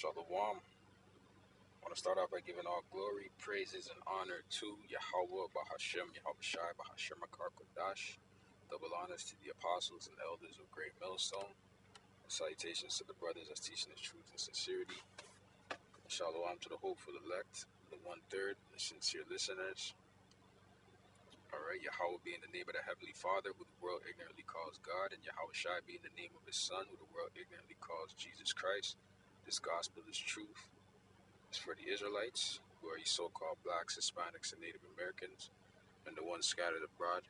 Shalom. I want to start off by giving all glory, praises, and honor to Yahweh, Bahashem, Yahushai, Bahashem, Makar Kodash. Double honors to the apostles and elders of Great Millstone. Salutations to the brothers that's teaching the truth and sincerity. Shalom to the hopeful elect, the one-third, the sincere listeners. All right, Yahweh being the name of the Heavenly Father, who the world ignorantly calls God, and Yahushai being the name of his Son, who the world ignorantly calls Jesus Christ. This gospel is truth. It's for the Israelites, who are you so-called blacks, Hispanics, and Native Americans, and the ones scattered abroad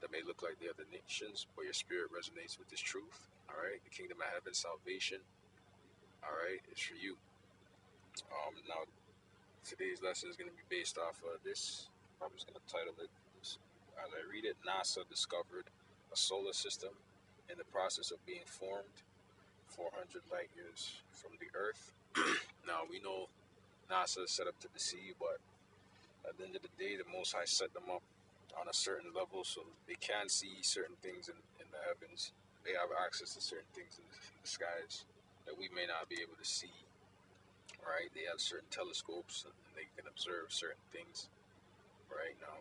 that may look like the other nations, but your spirit resonates with this truth. All right, the kingdom of heaven, salvation. All right, it's for you. Now, today's lesson is going to be based off of this. I'm just going to title it as I read it. NASA discovered a solar system in the process of being formed 400 light years from the Earth. Now, we know NASA is set up to deceive, but at the end of the day, the Most High set them up on a certain level so they can see certain things in the heavens. They have access to certain things in the skies that we may not be able to see. Right? They have certain telescopes and they can observe certain things. Right now,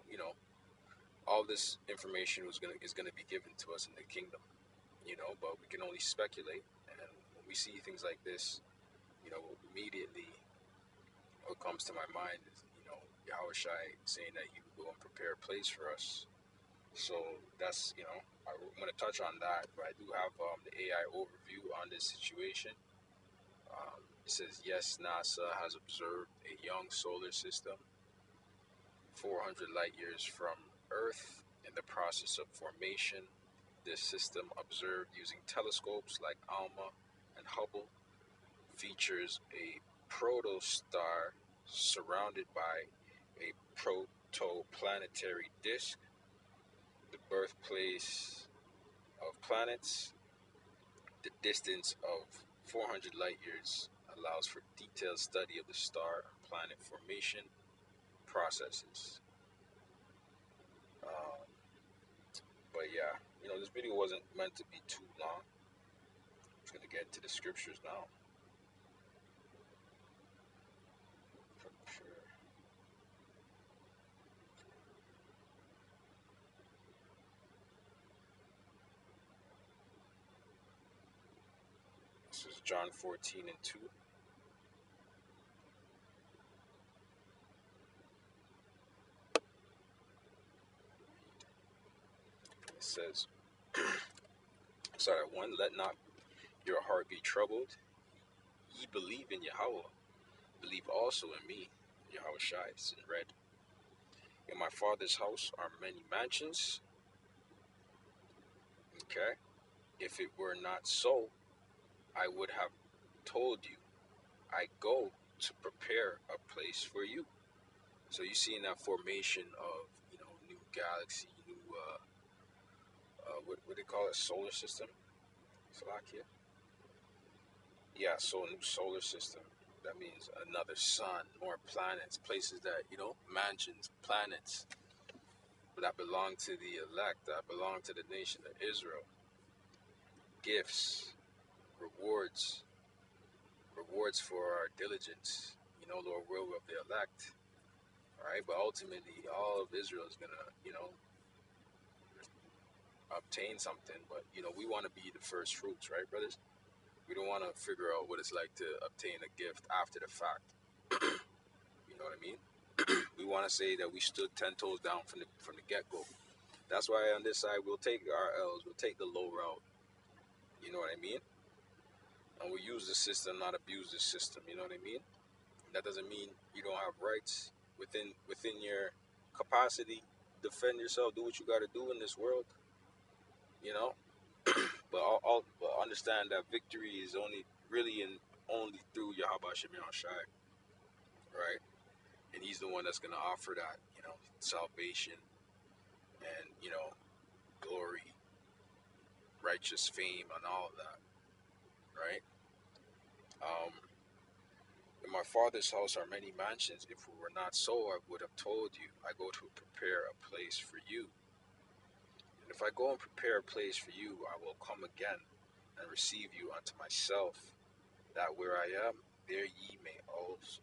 all this information is gonna be given to us in the kingdom. But we can only speculate. And when we see things like this, immediately what comes to my mind is, Yahushai saying that you will prepare a place for us. So that's, I'm going to touch on that, but I do have the AI overview on this situation. It says, yes, NASA has observed a young solar system 400 light years from Earth in the process of formation. This system, observed using telescopes like ALMA and Hubble, features a protostar surrounded by a protoplanetary disk, the birthplace of planets. The distance of 400 light years allows for detailed study of the star and planet formation processes. But yeah, this video wasn't meant to be too long. I'm just going to get into the scriptures now. Sure. This is John 14 and 2. It says, sorry, 1, let not your heart be troubled. Ye believe in Yahweh, believe also in me. Yahushai, it's in red. In my Father's house are many mansions. Okay? If it were not so, I would have told you, I go to prepare a place for you. So you see in that formation of, new galaxy, new, what they call it, solar system? Slovakia? Yeah, so a new solar system. That means another sun, more planets, places that, mansions, planets that belong to the elect, that belong to the nation of Israel. Gifts, rewards for our diligence, Lord, will of the elect. All right, but ultimately, all of Israel is gonna, obtain something. But we want to be the first fruits, right, brothers? We don't want to figure out what it's like to obtain a gift after the fact. You know what I mean? We want to say that we stood 10 toes down from the get-go. That's why on this side we'll take our L's, we'll take the low route. You know what I mean? And we use the system, not abuse the system. You know what I mean? That doesn't mean you don't have rights within your capacity. Defend yourself. Do what you got to do in this world. But but understand that victory is only through Yahweh Shem Shai, right? And he's the one that's going to offer that, salvation and, glory, righteous fame, and all of that, right? In my Father's house are many mansions. If it were not so, I would have told you, I go to prepare a place for you. And if I go and prepare a place for you, I will come again and receive you unto myself, that where I am, there ye may also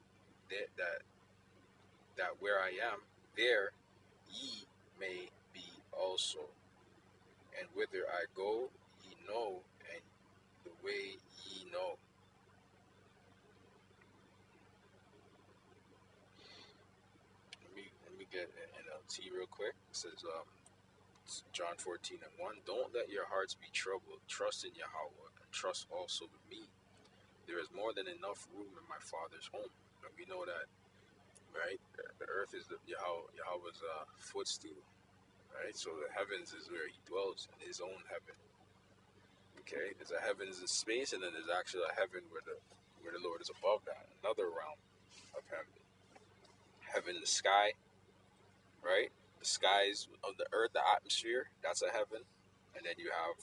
that where I am, there ye may be also. And whither I go, ye know, and the way ye know. Let me get an NLT real quick. It says John 14:1. Don't let your hearts be troubled. Trust in Yahweh and trust also in me. There is more than enough room in my Father's home. And we know that, right? The earth is Yahweh's footstool, right? So the heavens is where he dwells in his own heaven. Okay, there's a heavens in space, and then there's actually a heaven where the Lord is above that, another realm of heaven. Heaven, the sky, right? The skies of the earth, the atmosphere, that's a heaven. And then you have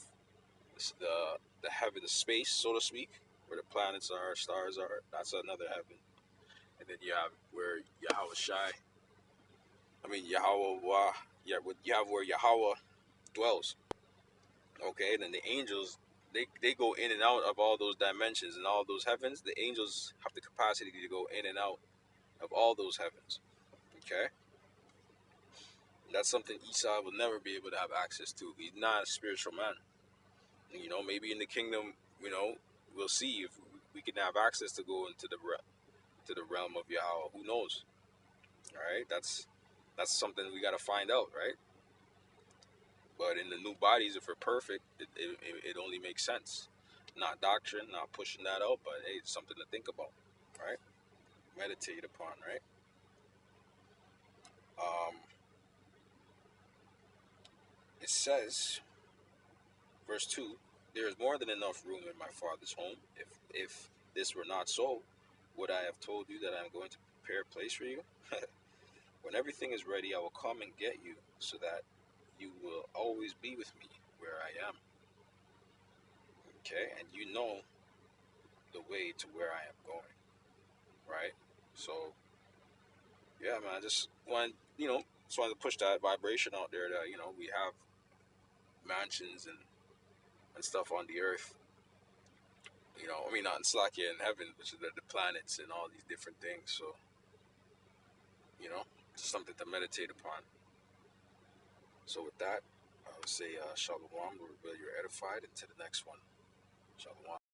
the heaven, the space, so to speak, where the planets are, stars are. That's another heaven. And then you have where Yahweh, yeah, you have where Yahweh dwells. Okay, and then the angels, they go in and out of all those dimensions and all those heavens. The angels have the capacity to go in and out of all those heavens. Okay, and that's something Esau will never be able to have access to. He's not a spiritual man. You know, maybe in the kingdom, we'll see if we can have access to go into the realm of Yahweh. Who knows? All right, that's something we got to find out, right? But in the new bodies, if we're perfect, it only makes sense. Not doctrine, not pushing that out, but hey, it's something to think about, right? Meditate upon, right? Um, it says, verse 2, there is more than enough room in my Father's home. If this were not so, would I have told you that I am going to prepare a place for you? When everything is ready, I will come and get you, so that you will always be with me where I am. Okay, and you know the way to where I am going, right? So, yeah, man, I just just wanted to push that vibration out there that, we have mansions and stuff on the earth. Not in Slakia in heaven, which is the planets and all these different things. So, just something to meditate upon. So with that, I would say Shalom, Lord, will you're edified. Into the next one. Shalom.